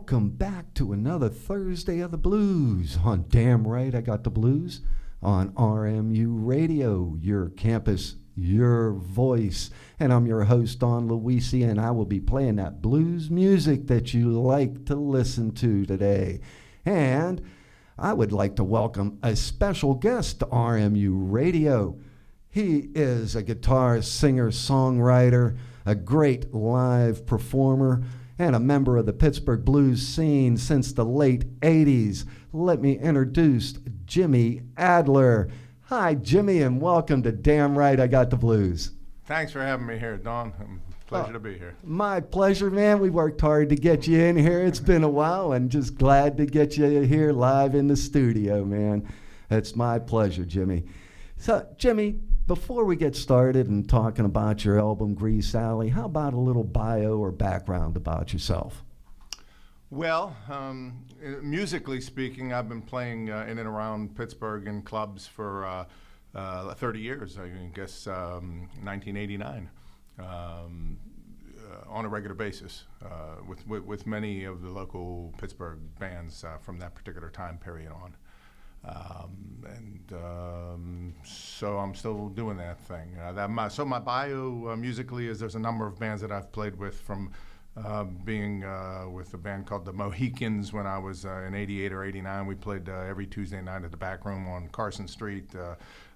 Welcome back to another Thursday of the Blues on Damn Right I Got the Blues on RMU Radio, your campus, your voice. And I'm your host, Don Luisi, and I will be playing that blues music that you like to listen to today. And I would like to welcome a special guest to RMU Radio. He is a guitarist, singer, songwriter, a great live performer, and a member of the Pittsburgh blues scene since the late 80s. Let me introduce Jimmy Adler. Hi, Jimmy, and welcome to Damn Right I Got the Blues. Thanks for having me here, Don. Pleasure to be here. My pleasure, man. We worked hard to get you in here. It's been a while, and just glad to get you here live in the studio, man. It's my pleasure, Jimmy. So, Jimmy, before we get started and talking about your album, Grease Alley, how about a little bio or background about yourself? Well, musically speaking, I've been playing in and around Pittsburgh in clubs for 30 years, I guess 1989, on a regular basis, with many of the local Pittsburgh bands from that particular time period on. So I'm still doing that thing. So my bio musically is there's a number of bands that I've played with, from being with a band called the Mohicans when I was in 88 or 89. We played every Tuesday night at the Back Room on Carson Street.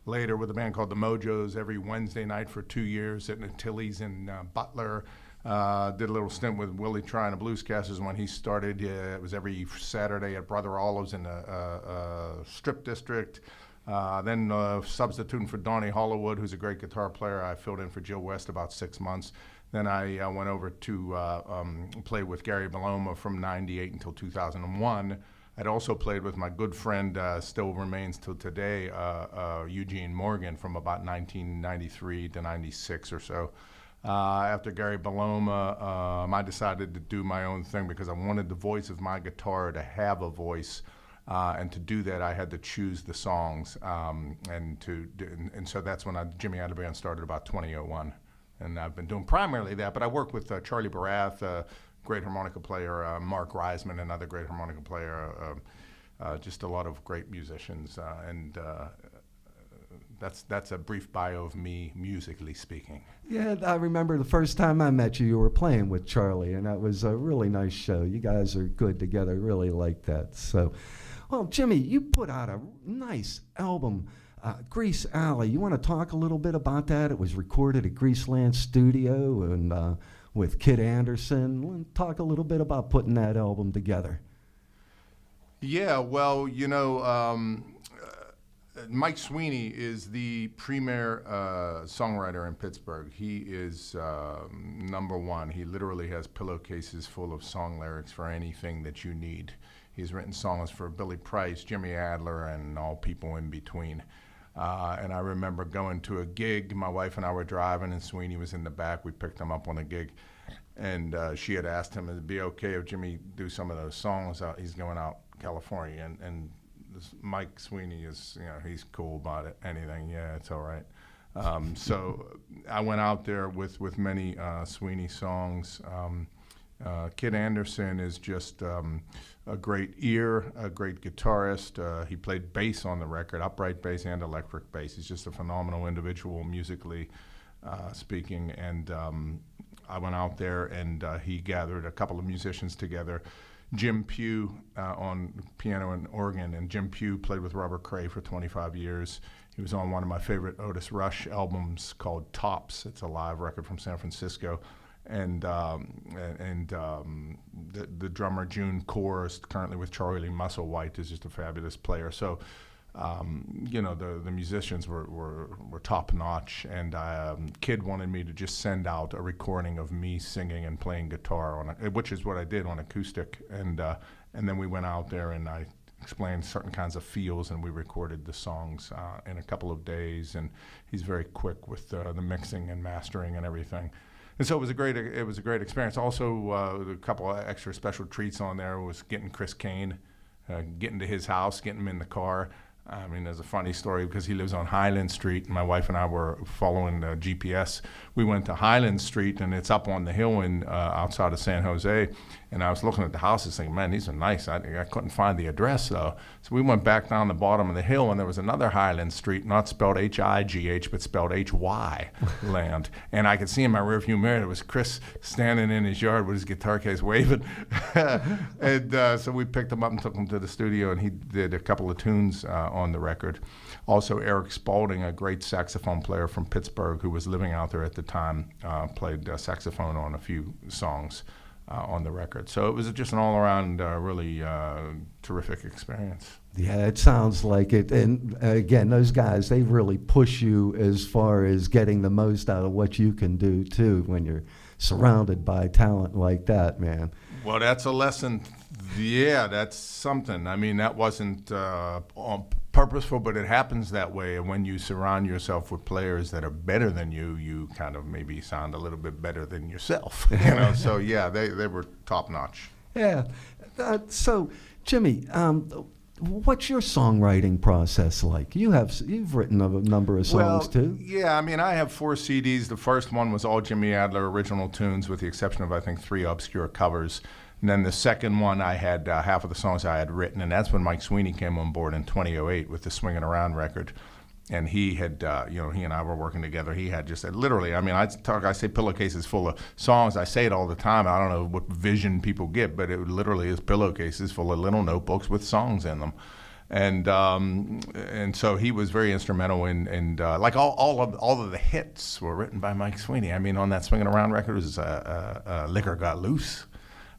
Later with a band called the Mojos every Wednesday night for 2 years at Natilli's in Butler. Did a little stint with Willie Try and the Bluescasters when he started. It was every Saturday at Brother Olive's in the Strip District. Then substituting for Donnie Hollywood, who's a great guitar player. I filled in for Jill West about 6 months. Then I went over to play with Gary Baloma from 98 until 2001. I'd also played with my good friend, still remains till today, Eugene Morgan, from about 1993 to 96 or so. After Gary Baloma, I decided to do my own thing because I wanted the voice of my guitar to have a voice, and to do that I had to choose the songs, and so that's when Jimmy Adler Band started about 2001, and I've been doing primarily that. But I work with Charlie Barath, great harmonica player, Mark Reisman, another great harmonica player, just a lot of great musicians, and that's a brief bio of me, musically speaking. Yeah, I remember the first time I met you were playing with Charlie, and that was a really nice show. You guys are good together, really like that. So, well, Jimmy, you put out a nice album, Grease Alley. You want to talk a little bit about that? It was recorded at Greaseland Studio and with Kid Anderson. Talk a little bit about putting that album together. Yeah, well, Mike Sweeney is the premier songwriter in Pittsburgh. He is number one. He literally has pillowcases full of song lyrics for anything that you need. He's written songs for Billy Price, Jimmy Adler, and all people in between. And I remember going to a gig. My wife and I were driving, and Sweeney was in the back. We picked him up on a gig, and she had asked him, "It'd be okay if Jimmy do some of those songs? He's going out California." And Mike Sweeney is, he's cool about it. Anything, yeah, it's all right. So I went out there with many Sweeney songs. Kid Anderson is just a great ear, a great guitarist. He played bass on the record, upright bass and electric bass. He's just a phenomenal individual, musically speaking. And I went out there, and he gathered a couple of musicians together. Jim Pugh on piano and organ, and Jim Pugh played with Robert Cray for 25 years. He was on one of my favorite Otis Rush albums called Tops. It's a live record from San Francisco. And the drummer June Core is currently with Charlie Lee Musselwhite, is just a fabulous player. So, the musicians were top notch, and Kid wanted me to just send out a recording of me singing and playing guitar which is what I did on acoustic, and then we went out there and I explained certain kinds of feels, and we recorded the songs in a couple of days. And he's very quick with the mixing and mastering and everything. And so it was a great experience. Also, a couple of extra special treats on there was getting Chris Kane, getting to his house, getting him in the car. I mean, there's a funny story because he lives on Highland Street, and my wife and I were following the GPS. We went to Highland Street, and it's up on the hill in outside of San Jose. And I was looking at the houses thinking, man, these are nice. I couldn't find the address, though. So we went back down the bottom of the hill, and there was another Highland Street, not spelled H-I-G-H, but spelled H-Y land. And I could see in my rearview mirror, there was Chris standing in his yard with his guitar case waving. And so we picked him up and took him to the studio, and he did a couple of tunes on the record. Also, Eric Spalding, a great saxophone player from Pittsburgh who was living out there at the time, played saxophone on a few songs on the record. So it was just an all-around really terrific experience. Yeah, it sounds like it. And again, those guys, they really push you as far as getting the most out of what you can do, too, when you're surrounded by talent like that, man. Well, that's a lesson. Yeah, that's something. I mean, that wasn't purposeful, but it happens that way. And when you surround yourself with players that are better than you, you kind of maybe sound a little bit better than yourself. You know, so yeah, they were top notch. Yeah. So, Jimmy, what's your songwriting process like? You've written a number of songs too. Yeah, I mean, I have 4 CDs. The first one was all Jimmy Adler original tunes, with the exception of I think 3 obscure covers. And then the second one, I had half of the songs I had written, and that's when Mike Sweeney came on board in 2008 with the Swingin' Around record. And he had, he and I were working together. He had just literally, I mean, I say pillowcases full of songs. I say it all the time. I don't know what vision people get, but it literally is pillowcases full of little notebooks with songs in them. And so he was very instrumental in like all of the hits were written by Mike Sweeney. I mean, on that Swingin' Around record was Liquor Got Loose.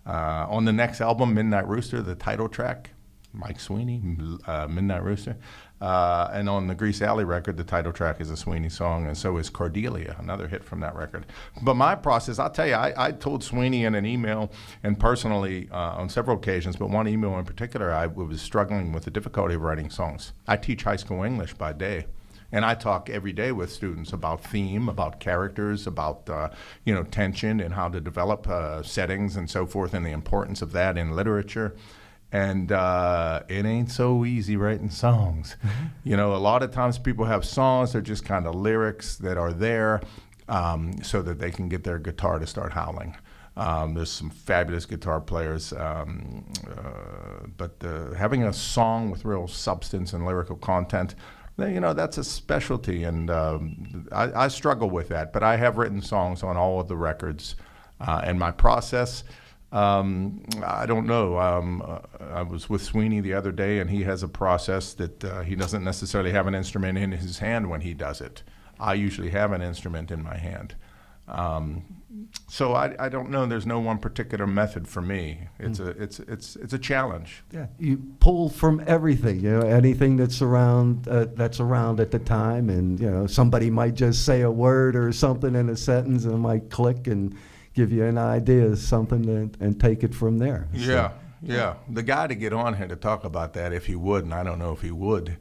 On the next album, Midnight Rooster, the title track, Mike Sweeney, Midnight Rooster. And on the Grease Alley record, the title track is a Sweeney song, and so is Cordelia, another hit from that record. But my process, I'll tell you, I told Sweeney in an email and personally on several occasions, but one email in particular, I was struggling with the difficulty of writing songs. I teach high school English by day. And I talk every day with students about theme, about characters, about tension and how to develop settings and so forth, and the importance of that in literature. And it ain't so easy writing songs. Mm-hmm. You know, a lot of times people have songs, they're just kind of lyrics that are there so that they can get their guitar to start howling. There's some fabulous guitar players, but having a song with real substance and lyrical content, that's a specialty, and I struggle with that. But I have written songs on all of the records, and my process, I don't know. I was with Sweeney the other day, and he has a process that he doesn't necessarily have an instrument in his hand when he does it. I usually have an instrument in my hand. So I don't know. There's no one particular method for me. It's a challenge. Yeah, you pull from everything. Anything that's around at the time, and somebody might just say a word or something in a sentence, and it might click and give you an idea of something, and take it from there. Yeah, yeah. The guy to get on here to talk about that, if he would, and I don't know if he would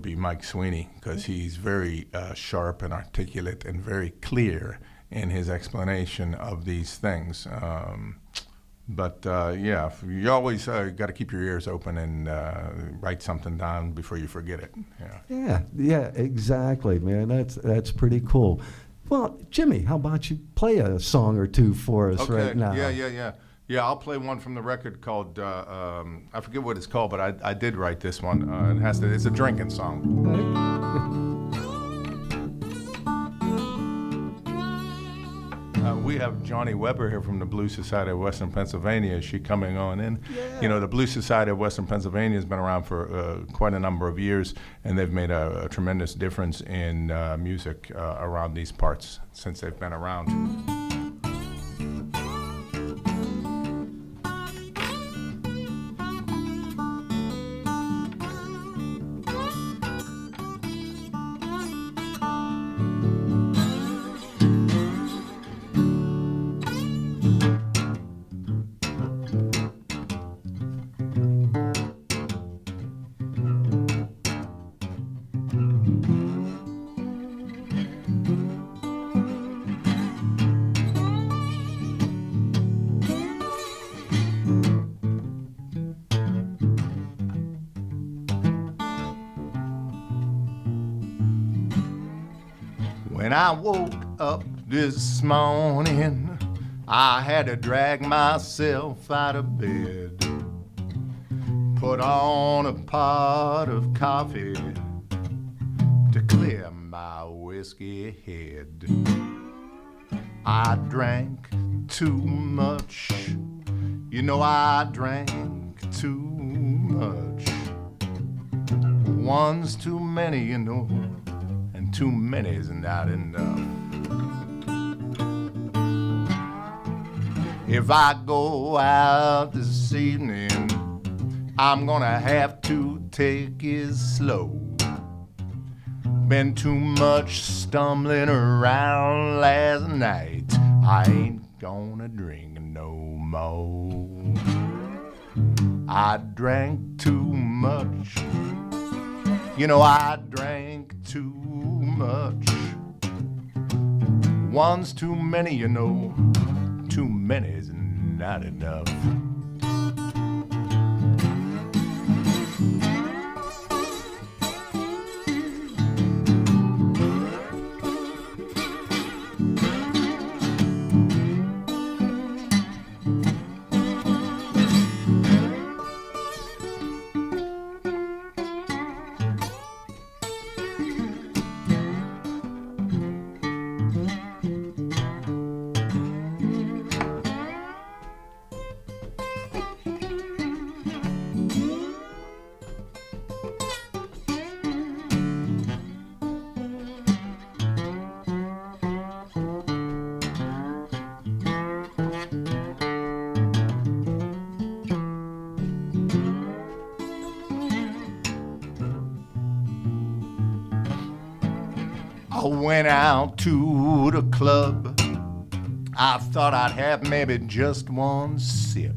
be Mike Sweeney, because he's very sharp and articulate and very clear in his explanation of these things. Yeah, you always got to keep your ears open and write something down before you forget it. Yeah, exactly, man. That's pretty cool. Well, Jimmy, how about you play a song or two for us right now? Yeah, I'll play one from the record called, I forget what it's called, but I did write this one. It's a drinking song. We have Johnny Weber here from the Blues Society of Western Pennsylvania. Is she coming on in? Yeah. The Blues Society of Western Pennsylvania has been around for quite a number of years, and they've made a tremendous difference in music around these parts since they've been around. When I woke up this morning, I had to drag myself out of bed, put on a pot of coffee to clear my whiskey head. I drank too much, you know I drank too much. One's too many, you know, and too many's not enough. If I go out this evening, I'm gonna have to take it slow. Been too much stumbling around last night. I ain't gonna drink no more. I drank too much. You know I drank too much. One's too many, you know. Too many's not enough. I went out to the club. I thought I'd have maybe just one sip.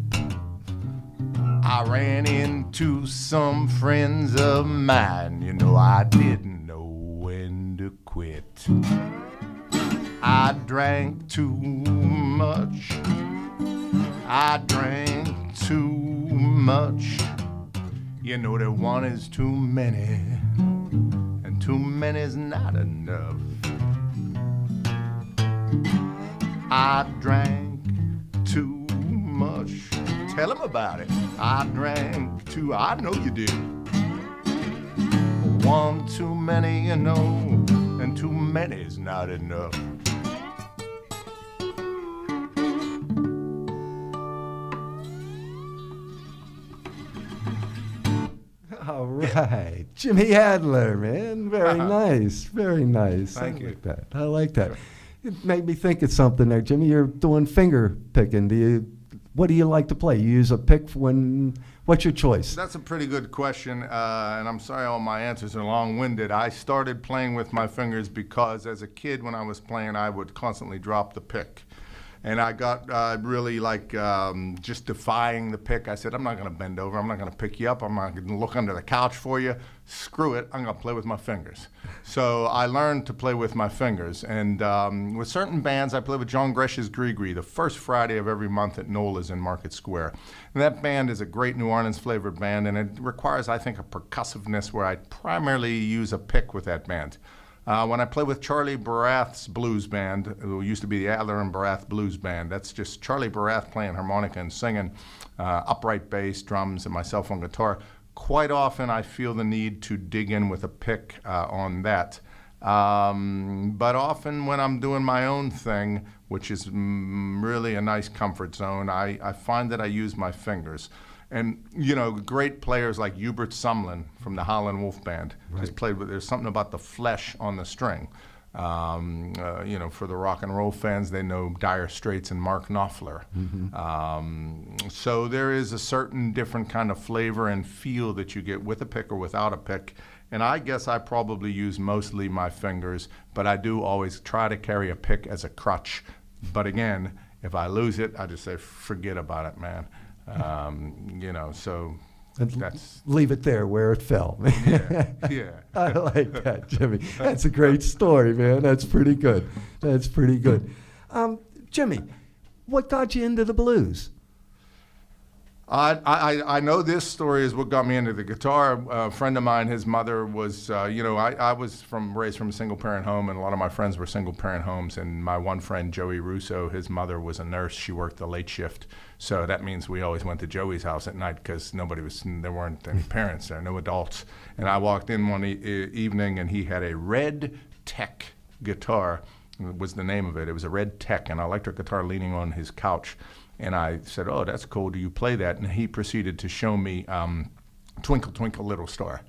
I ran into some friends of mine. You know, I didn't know when to quit. I drank too much. I drank too much. You know that one is too many. Too many's not enough. I drank too much. Tell him about it. I drank too. I know you did. One too many, you know, and too many's not enough. All right. Jimmy Adler, man. Very nice. Very nice. Thank you. I like that. I like that. It made me think of something there, Jimmy. You're doing finger picking. What do you like to play? You use a pick what's your choice? That's a pretty good question, and I'm sorry all my answers are long-winded. I started playing with my fingers because as a kid when I was playing, I would constantly drop the pick. And I got really like just defying the pick. I said, I'm not going to bend over. I'm not going to pick you up. I'm not going to look under the couch for you. Screw it. I'm going to play with my fingers. So I learned to play with my fingers. And with certain bands, I play with John Gresh's Gree the first Friday of every month at Nola's in Market Square. And that band is a great New Orleans flavored band, and it requires, I think, a percussiveness where I primarily use a pick with that band. When I play with Charlie Barath's blues band, who used to be the Adler and Barath Blues Band, that's just Charlie Barath playing harmonica and singing, upright bass, drums, and myself on guitar. Quite often I feel the need to dig in with a pick on that. But often when I'm doing my own thing, which is really a nice comfort zone, I find that I use my fingers. And, you know, great players like Hubert Sumlin from the Howlin' Wolf Band has played with, there's something about the flesh on the string. You know, for the rock and roll fans, they know Dire Straits and Mark Knopfler. Mm-hmm. So there is a certain different kind of flavor and feel that you get with a pick or without a pick. And I guess I probably use mostly my fingers, but I do always try to carry a pick as a crutch. But again, if I lose it, I just say, forget about it, man. You know, so that's... Leave it there where it fell. Yeah. I like that, Jimmy. That's a great story, man. That's pretty good. That's pretty good. Jimmy, what got you into the blues? I know this story is what got me into the guitar. A friend of mine, his mother was, I was raised from a single parent home, and a lot of my friends were single parent homes. And my one friend, Joey Russo, his mother was a nurse. She worked the late shift. So that means we always went to Joey's house at night because there weren't any parents there, no adults. And I walked in one evening, and he had a Red Tech guitar, was the name of it. It was a Red Tech, an electric guitar leaning on his couch. And I said, "Oh, that's cool. Do you play that?" And he proceeded to show me "Twinkle, Twinkle, Little Star,"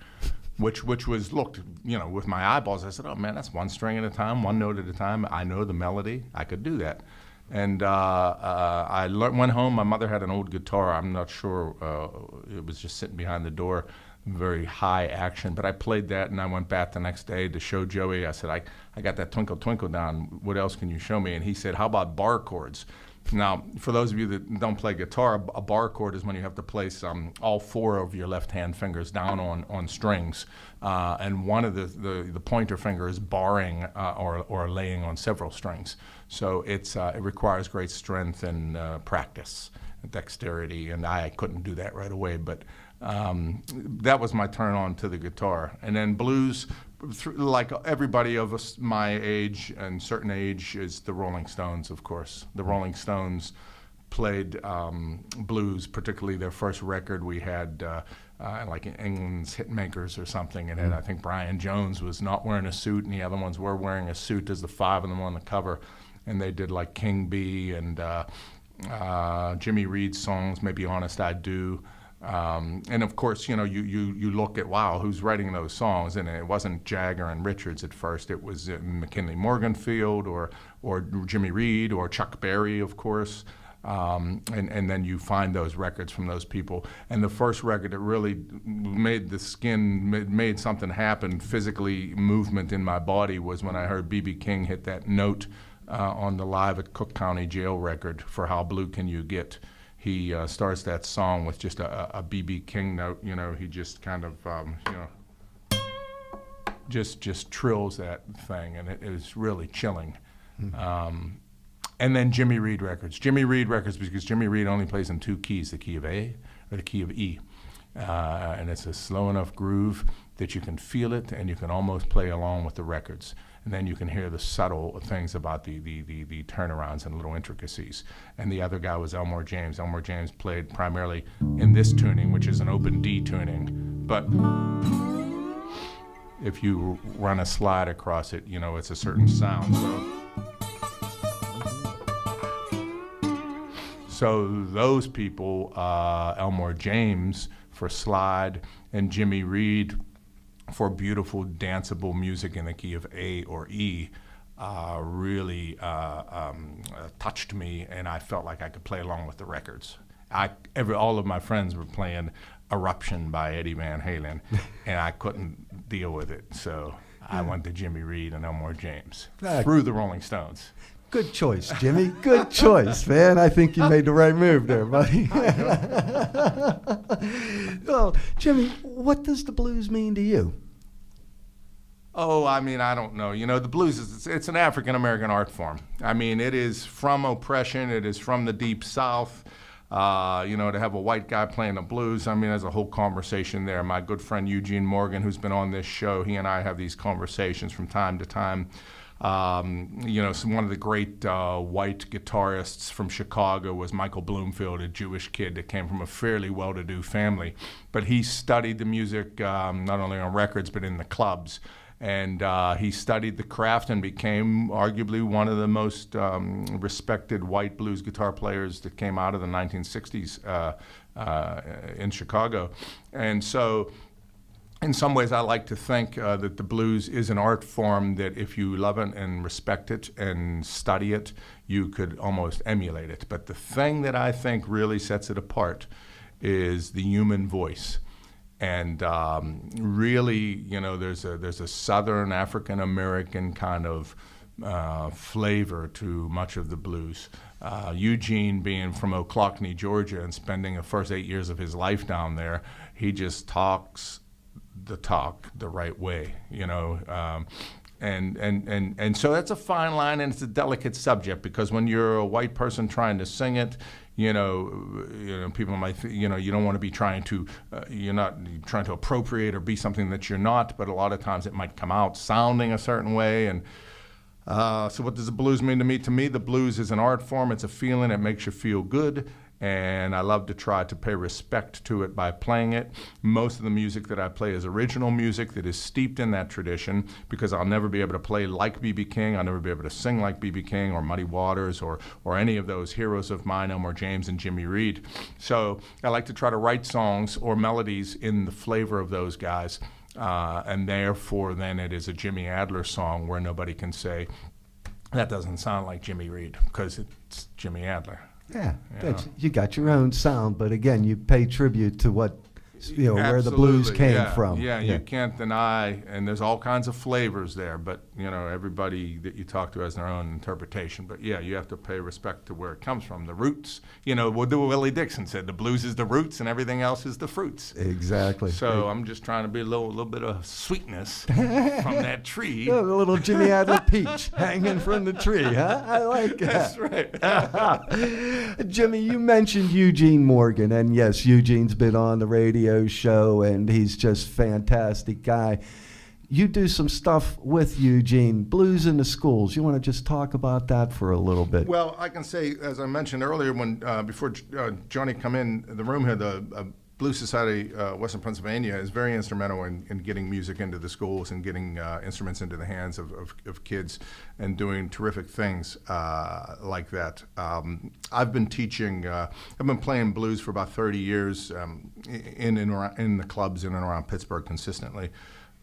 which was looked, with my eyeballs. I said, "Oh man, that's one string at a time, one note at a time. I know the melody. I could do that." And I went home. My mother had an old guitar. I'm not sure. It was just sitting behind the door, very high action. But I played that, and I went back the next day to show Joey. I said, I got that Twinkle, Twinkle down. What else can you show me? And he said, "How about bar chords?" Now, for those of you that don't play guitar, a bar chord is when you have to place all four of your left-hand fingers down on strings, and one of the pointer finger is barring or laying on several strings. So it requires great strength and practice, and dexterity, and I couldn't do that right away, but that was my turn on to the guitar. And then blues, like everybody of us my age and certain age, is the Rolling Stones, of course. The Rolling Stones played blues, particularly their first record. We had like England's Hitmakers or something, and I think Brian Jones was not wearing a suit, and the other ones were wearing a suit. There's the five of them on the cover, and they did like King Bee and Jimmy Reed songs, Maybe Honest I Do. And of course, you look at, wow, who's writing those songs? And it wasn't Jagger and Richards at first. It was McKinley Morganfield or Jimmy Reed or Chuck Berry, of course. And then you find those records from those people. And the first record that really made something happen, physically, movement in my body, was when I heard B.B. King hit that note on the Live at Cook County Jail record for How Blue Can You Get. He starts that song with just a B.B. King note. He just kind of, just trills that thing, and it is really chilling. Mm-hmm. And then Jimmy Reed records. Because Jimmy Reed only plays in two keys, the key of A or the key of E. And it's a slow enough groove that you can feel it, and you can almost play along with the records. And then you can hear the subtle things about the turnarounds and little intricacies. And the other guy was Elmore James. Elmore James played primarily in this tuning, which is an open D tuning. But if you run a slide across it, it's a certain sound. So those people, Elmore James for slide and Jimmy Reed for beautiful, danceable music in the key of A or E, really touched me, and I felt like I could play along with the records. All of my friends were playing Eruption by Eddie Van Halen, and I couldn't deal with it, so I went to Jimmy Reed and Elmore James through the Rolling Stones. Good choice, Jimmy. Good choice, man. I think you made the right move there, buddy. Well, Jimmy, what does the blues mean to you? Oh, I don't know. The blues, it's an African-American art form. It is from oppression. It is from the Deep South. To have a white guy playing the blues, there's a whole conversation there. My good friend Eugene Morgan, who's been on this show, he and I have these conversations from time to time. One of the great white guitarists from Chicago was Michael Bloomfield, a Jewish kid that came from a fairly well-to-do family. But he studied the music not only on records but in the clubs. And he studied the craft and became arguably one of the most respected white blues guitar players that came out of the 1960s in Chicago. And so in some ways, I like to think that the blues is an art form that if you love it and respect it and study it, you could almost emulate it. But the thing that I think really sets it apart is the human voice. And really, there's a Southern African American kind of flavor to much of the blues. Eugene, being from Ocklawaha, Georgia, and spending the first 8 years of his life down there, he just talks the talk the right way, and so that's a fine line, and it's a delicate subject, because when you're a white person trying to sing it, People might, you don't want to be trying to, you're not trying to appropriate or be something that you're not, but a lot of times it might come out sounding a certain way. And so what does the blues mean to me? To me, the blues is an art form. It's a feeling. It makes you feel good. And I love to try to pay respect to it by playing it. Most of the music that I play is original music that is steeped in that tradition, because I'll never be able to play like B.B. King. I'll never be able to sing like B.B. King or Muddy Waters or any of those heroes of mine, Elmore James and Jimmy Reed. So I like to try to write songs or melodies in the flavor of those guys. And therefore, then it is a Jimmy Adler song where nobody can say, that doesn't sound like Jimmy Reed, because it's Jimmy Adler. Yeah, you got your own sound, but again, you pay tribute to what, where the blues came from. Yeah, you can't deny, and there's all kinds of flavors there, but, everybody that you talk to has their own interpretation. But, yeah, you have to pay respect to where it comes from, the roots. What Willie Dixon said, the blues is the roots and everything else is the fruits. Exactly. So I'm just trying to be a little bit of sweetness from that tree. A little Jimmy Adler peach hanging from the tree, huh? I like that. That's right. Jimmy, you mentioned Eugene Morgan, and yes, Eugene's been on the radio show, and he's just fantastic guy. You do some stuff with Eugene, Blues in the Schools. You want to just talk about that for a little bit? Well, I can say, as I mentioned earlier, when before Johnny come in the room here, the Blues Society Western Pennsylvania is very instrumental in getting music into the schools and getting instruments into the hands of kids and doing terrific things like that. I've been teaching, I've been playing blues for about 30 years in the clubs in and around Pittsburgh consistently.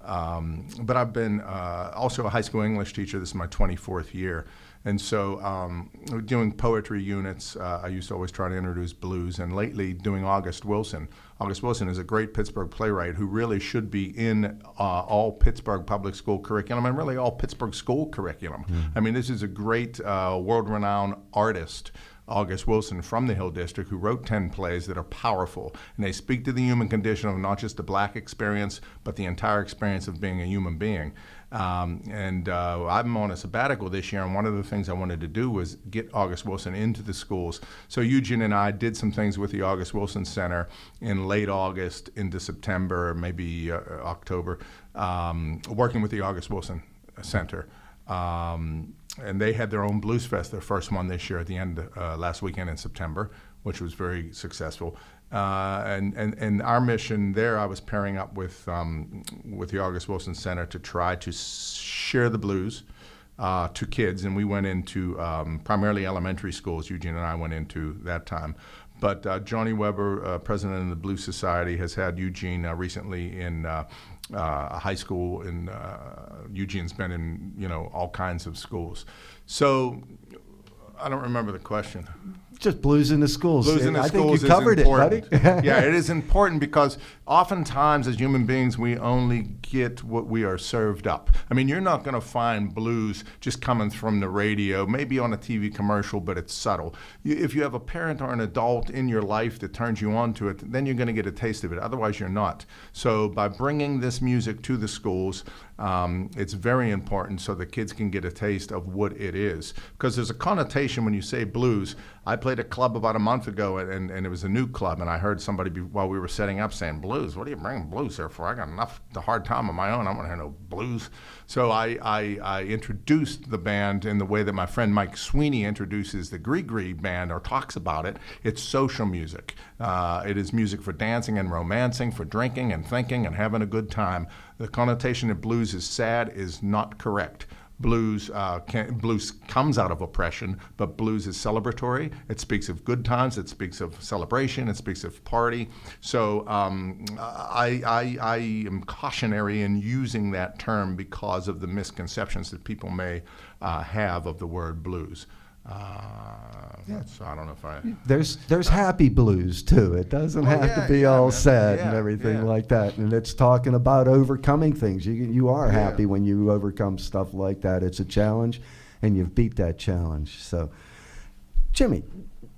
But I've been also a high school English teacher. This is my 24th year. And so doing poetry units, I used to always try to introduce blues, and lately doing August Wilson. August Wilson is a great Pittsburgh playwright who really should be in all Pittsburgh public school curriculum and really all Pittsburgh school curriculum. I mean, this is a great world-renowned artist, August Wilson from the Hill District, who wrote 10 plays that are powerful, and they speak to the human condition of not just the black experience, but the entire experience of being a human being. I'm on a sabbatical this year, and one of the things I wanted to do was get August Wilson into the schools. So Eugene and I did some things with the August Wilson Center in late August into September, maybe October, working with the August Wilson Center. And they had their own Blues Fest, their first one this year at the end last weekend in September, which was very successful. And our mission there, I was pairing up with the August Wilson Center to try to share the blues to kids, and we went into primarily elementary schools. Eugene and I went into that time. But Johnny Weber, president of the Blues Society, has had Eugene recently in a high school, and Eugene's been in all kinds of schools. So I don't remember the question. Just blues in the schools. Blues in the I schools think you covered is important. It, buddy. Yeah, it is important because oftentimes as human beings we only get what we are served up. I mean, you're not going to find blues just coming from the radio, maybe on a TV commercial, but it's subtle. If you have a parent or an adult in your life that turns you on to it, then you're going to get a taste of it. Otherwise, you're not. So by bringing this music to the schools, it's very important so the kids can get a taste of what it is. Because there's a connotation when you say blues. I played a club about a month ago, and it was a new club, and I heard somebody while we were setting up saying, blues? What are you bringing blues here for? I got enough the hard time on my own. I don't want to hear no blues. So I introduced the band in the way that my friend Mike Sweeney introduces the Gree band or talks about it. It's social music. It is music for dancing and romancing, for drinking and thinking and having a good time. The connotation that blues is sad is not correct. Blues comes out of oppression, but blues is celebratory. It speaks of good times. It speaks of celebration. It speaks of party. So I am cautionary in using that term because of the misconceptions that people may have of the word blues. So I don't know if I... There's happy blues too. It doesn't have to be all sad and everything like that. And it's talking about overcoming things. You are happy when you overcome stuff like that. It's a challenge, and you've beat that challenge. So, Jimmy,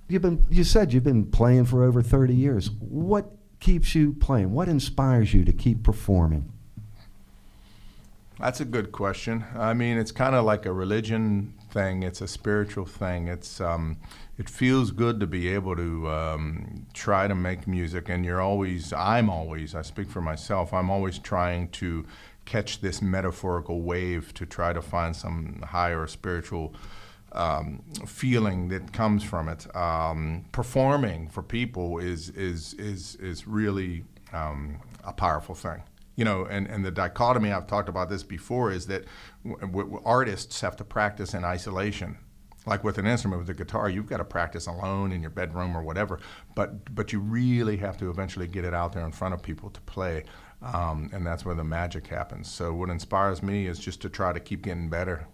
you said you've been playing for over 30 years. What keeps you playing? What inspires you to keep performing? That's a good question. I mean, it's kind of like a religion thing. It's a spiritual thing. It feels good to be able to try to make music, and I speak for myself, I'm always trying to catch this metaphorical wave to try to find some higher spiritual feeling that comes from it. Performing for people is really a powerful thing. And the dichotomy, I've talked about this before, is that artists have to practice in isolation. Like with an instrument, with the guitar, you've got to practice alone in your bedroom or whatever, but you really have to eventually get it out there in front of people to play, and that's where the magic happens. So what inspires me is just to try to keep getting better,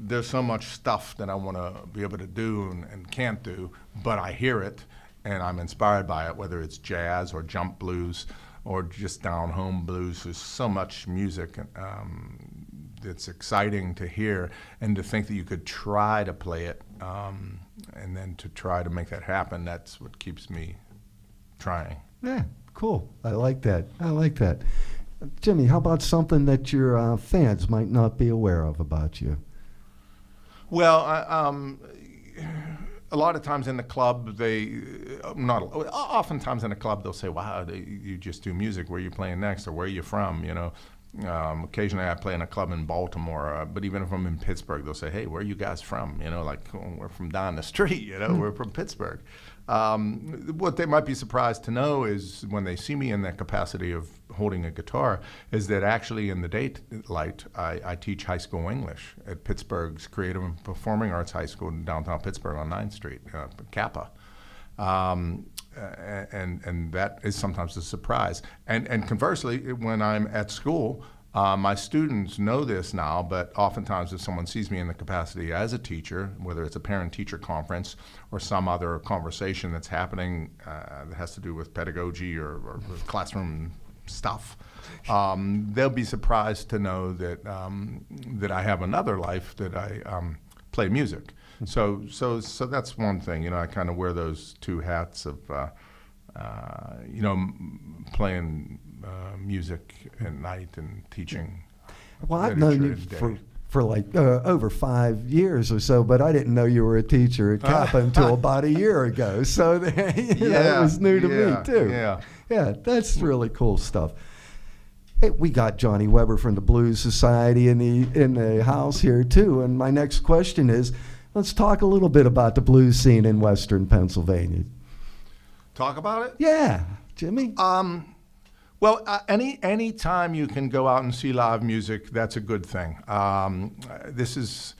there's so much stuff that I want to be able to do and can't do, but I hear it, and I'm inspired by it, whether it's jazz or jump blues, or just down-home blues. There's so much music that's exciting to hear, and to think that you could try to play it, and then to try to make that happen, that's what keeps me trying. Yeah, cool. I like that. Jimmy, how about something that your fans might not be aware of about you? Well, a lot of times in the club, oftentimes in a club they'll say, "Wow, you just do music. Where are you playing next, or where are you from?" Occasionally I play in a club in Baltimore, but even if I'm in Pittsburgh, they'll say, "Hey, where are you guys from?" We're from down the street. We're from Pittsburgh. What they might be surprised to know is when they see me in that capacity of holding a guitar, is that actually in the daylight, I teach high school English at Pittsburgh's Creative and Performing Arts High School in downtown Pittsburgh on 9th Street, Kappa. And that is sometimes a surprise. And conversely, when I'm at school, my students know this now, but oftentimes if someone sees me in the capacity as a teacher, whether it's a parent-teacher conference or some other conversation that's happening that has to do with pedagogy or classroom stuff, they'll be surprised to know that I have another life, that I play music. So that's one thing. I kind of wear those two hats of playing music at night and teaching. Well, I've known you for like over 5 years or so, but I didn't know you were a teacher at Kappa until about a year ago. So it was new to me too. Yeah, that's really cool stuff. Hey, we got Johnny Weber from the Blues Society in the house here too. And my next question is, let's talk a little bit about the blues scene in Western Pennsylvania. Talk about it? Yeah, Jimmy. Well, any time you can go out and see live music, that's a good thing. This is,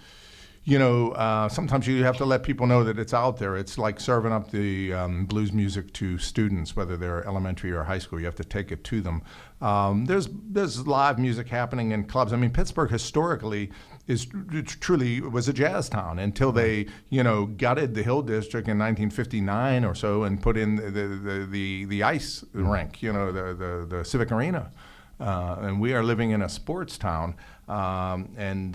sometimes you have to let people know that it's out there. It's like serving up the blues music to students, whether they're elementary or high school. You have to take it to them. There's live music happening in clubs. I mean, Pittsburgh historically was a jazz town until they, gutted the Hill District in 1959 or so and put in the ice rink, the Civic Arena. And we are living in a sports town, and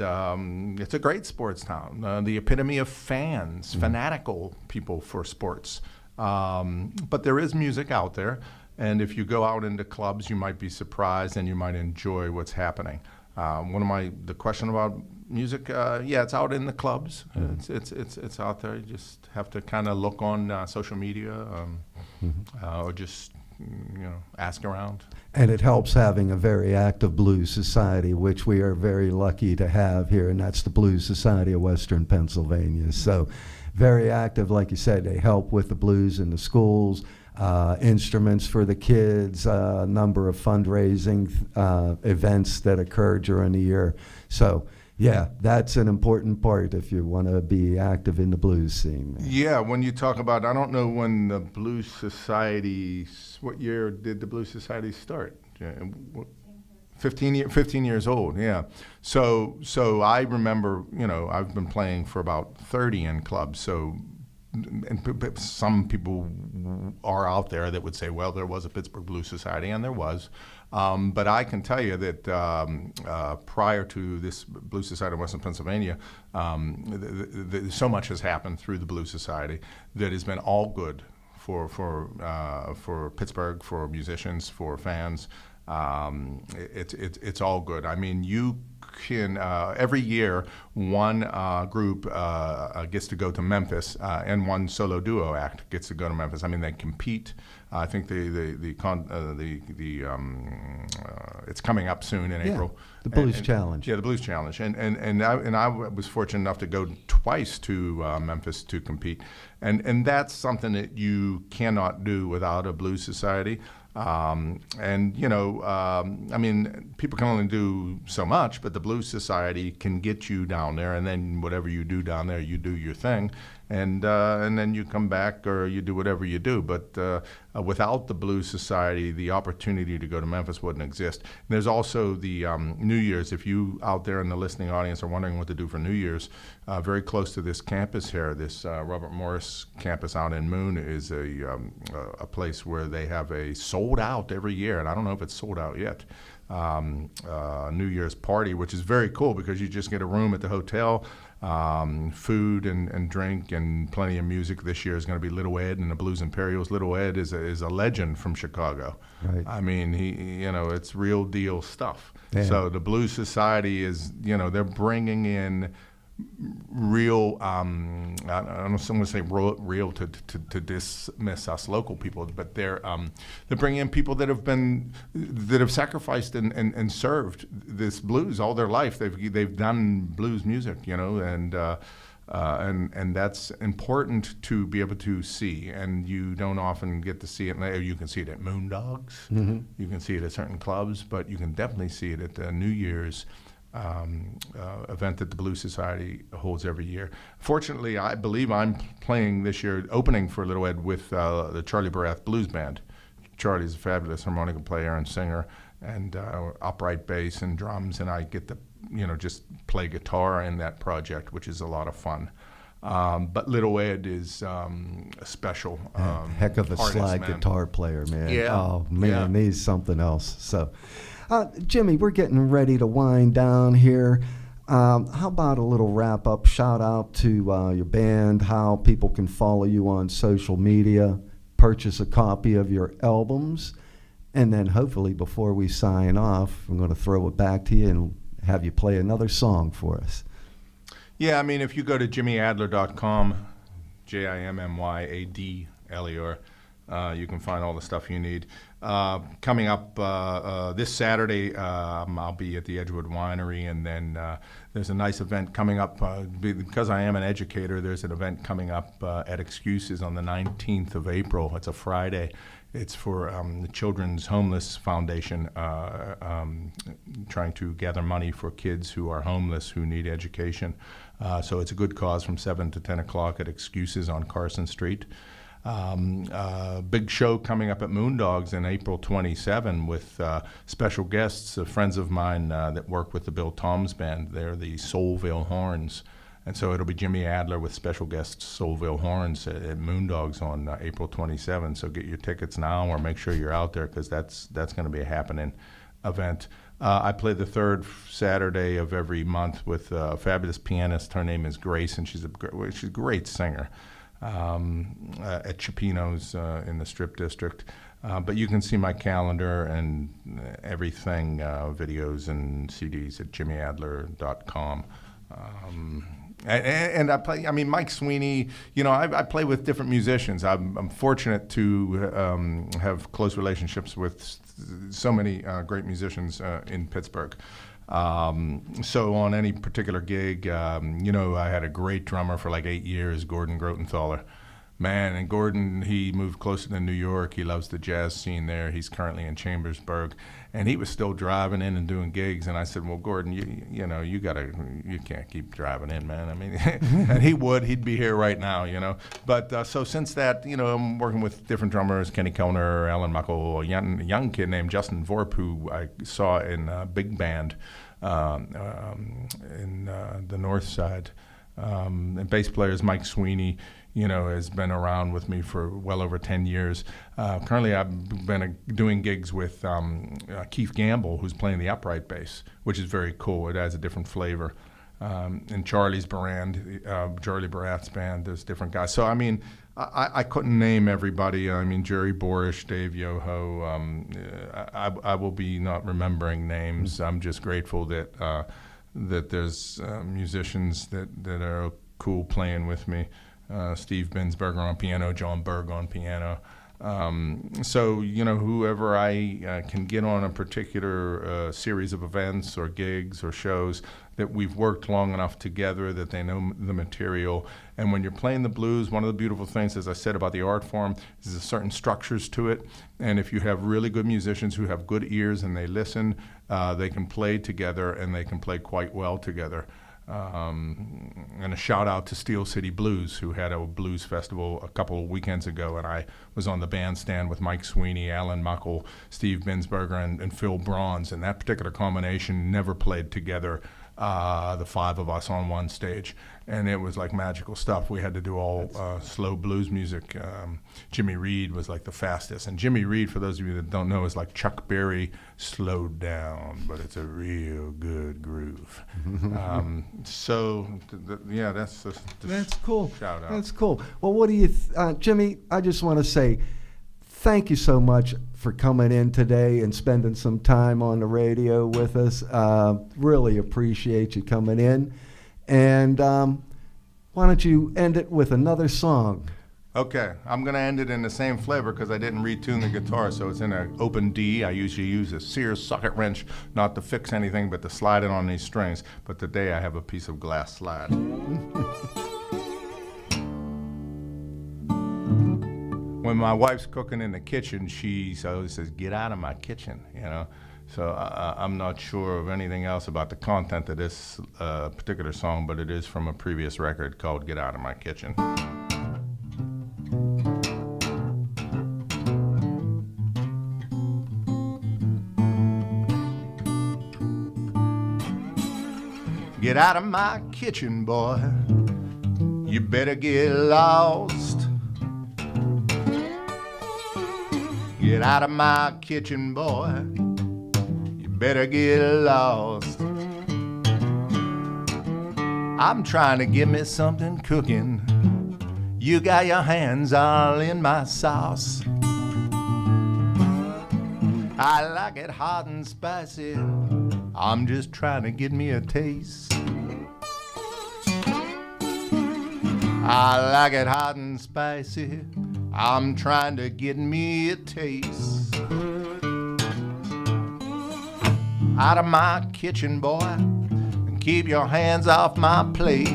it's a great sports town. The epitome of fans, fanatical people for sports. But there is music out there, and if you go out into clubs, you might be surprised and you might enjoy what's happening. The question about music, it's out in the clubs. It's out there. You just have to kind of look on social media, or just ask around. And it helps having a very active blues society, which we are very lucky to have here, and that's the Blues Society of Western Pennsylvania. So very active, like you said. They help with the blues in the schools, instruments for the kids, a number of fundraising events that occur during the year. So yeah, that's an important part if you want to be active in the blues scene. Yeah, when you talk about, I don't know when the Blues Society, what year did the Blues Society start? 15 years old, yeah. So I remember, I've been playing for about 30 in clubs, so and some people are out there that would say, well, there was a Pittsburgh Blues Society, and there was. But I can tell you that prior to this Blues Society in Western Pennsylvania, so much has happened through the Blues Society that has been all good for Pittsburgh, for musicians, for fans. It's all good. I mean, you can every year one group gets to go to Memphis, and one solo duo act gets to go to Memphis. I mean, they compete. I think it's coming up soon in April. The Blues Challenge. Yeah, the Blues Challenge, and I was fortunate enough to go twice to Memphis to compete, and that's something that you cannot do without a blues society. And I mean, people can only do so much, but the Blues Society can get you down there, and then whatever you do down there, you do your thing, and then you come back or you do whatever you do. But without the Blues Society, the opportunity to go to Memphis wouldn't exist. And there's also the New Year's. If you out there in the listening audience are wondering what to do for New Year's, very close to this campus here, this Robert Morris campus out in Moon is a place where they have a sold out every year, and I don't know if it's sold out yet, New Year's party, which is very cool because you just get a room at the hotel, food and drink and plenty of music. This year is going to be Little Ed and the Blues Imperials. Little Ed is a legend from Chicago. Right. I mean, it's real deal stuff. Yeah. So the Blues Society is, they're bringing in real, I don't know, someone say real to dismiss us local people, but they're bringing in people that have sacrificed and served this blues all their life. They've done blues music, and that's important to be able to see, and you don't often get to see it. You can see it at Moondogs, you can see it at certain clubs, but you can definitely see it at the New Year's event that the Blues Society holds every year. Fortunately, I believe I'm playing this year, opening for Little Ed with the Charlie Barath Blues Band. Charlie's a fabulous harmonica player and singer, and upright bass and drums, and I get to just play guitar in that project, which is a lot of fun. But Little Ed is a special heck of a artist, slide man. guitar player, man. Yeah. Oh, man, Yeah. he's something else. So, Jimmy, we're getting ready to wind down here. How about a little wrap-up shout-out to your band, how people can follow you on social media, purchase a copy of your albums, and then hopefully before we sign off, I'm going to throw it back to you and have you play another song for us. Yeah, I mean, if you go to jimmyadler.com, JIMMYADLER, you can find all the stuff you need. Coming up this Saturday, I'll be at the Edgewood Winery, and then there's a nice event coming up. Because I am an educator, there's an event coming up at Excuses on the 19th of April. It's a Friday. It's for the Children's Homeless Foundation, trying to gather money for kids who are homeless who need education. So it's a good cause from 7 to 10 o'clock at Excuses on Carson Street. Big show coming up at Moondogs in April 27 with special guests, friends of mine that work with the Bill Toms Band. They're the Soulville Horns. And so it'll be Jimmy Adler with special guests Soulville Horns at Moondogs on April 27. So get your tickets now or make sure you're out there because that's going to be a happening event. I play the third Saturday of every month with a fabulous pianist. Her name is Grace, and she's a great singer. At Chipino's in the Strip District. But you can see my calendar and everything, videos and CDs at jimmyadler.com. And I play, Mike Sweeney, I play with different musicians. I'm fortunate to have close relationships with so many great musicians in Pittsburgh. So on any particular gig, I had a great drummer for like 8 years, Gordon Grotenthaler. Man, and Gordon, he moved closer to New York. He loves the jazz scene there. He's currently in Chambersburg, and he was still driving in and doing gigs. And I said, "Well, Gordon, you can't keep driving in, man. And he'd be here right now, But so since that, I'm working with different drummers: Kenny Kellner, Alan Muckle, a young kid named Justin Vorp, who I saw in a big band in the North Side. And bass player is Mike Sweeney. Has been around with me for well over 10 years. Currently, I've been doing gigs with Keith Gamble, who's playing the upright bass, which is very cool. It adds a different flavor. In Charlie's band, Charlie Barath's band, there's different guys. So, I couldn't name everybody. Jerry Borish, Dave Yoho. I will be not remembering names. I'm just grateful that that there's musicians that are cool playing with me. Steve Binsberger on piano, John Berg on piano. So, whoever I can get on a particular series of events or gigs or shows, that we've worked long enough together that they know the material. And when you're playing the blues, one of the beautiful things, as I said about the art form, is there's certain structures to it. And if you have really good musicians who have good ears and they listen, they can play together and they can play quite well together. And a shout out to Steel City Blues, who had a blues festival a couple of weekends ago, and I was on the bandstand with Mike Sweeney, Alan Muckle, Steve Binsberger, and Phil Bronze, and that particular combination never played together, the five of us on one stage, and it was like magical stuff. We had to do all slow blues music. Jimmy Reed was like the fastest, and Jimmy Reed, for those of you that don't know, is like Chuck Berry slowed down, but it's a real good groove. Yeah, that's cool. Shout out. That's cool. Well, what do you, Jimmy? I just want to say thank you so much for coming in today and spending some time on the radio with us. Really appreciate you coming in. And why don't you end it with another song? Okay, I'm going to end it in the same flavor because I didn't retune the guitar, so it's in an open D. I usually use a Sears socket wrench, not to fix anything, but to slide it on these strings. But today I have a piece of glass slide. When my wife's cooking in the kitchen, she always says, "Get out of my kitchen," So I'm not sure of anything else about the content of this particular song, but it is from a previous record called "Get Out of My Kitchen." Get out of my kitchen, boy. You better get lost. Get out of my kitchen, boy. You better get lost. I'm trying to get me something cooking. You got your hands all in my sauce. I like it hot and spicy. I'm just trying to get me a taste. I like it hot and spicy. I'm trying to get me a taste. Out of my kitchen, boy, and keep your hands off my plate.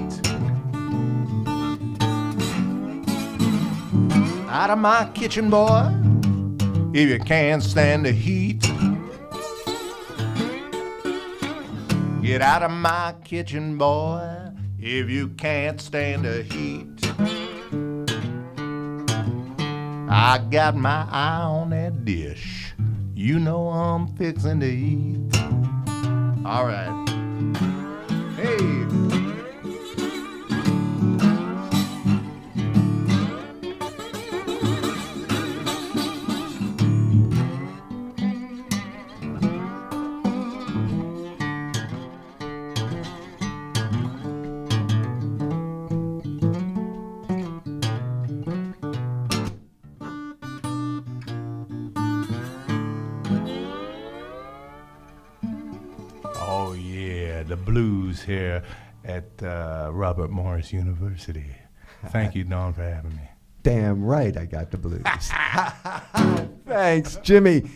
Out of my kitchen, boy, if you can't stand the heat. Get out of my kitchen, boy, if you can't stand the heat. I got my eye on that dish. You know I'm fixing to eat. All right. Hey. Oh yeah, the blues here at Robert Morris University. Thank you, Don, for having me. Damn right I got the blues. Thanks, Jimmy.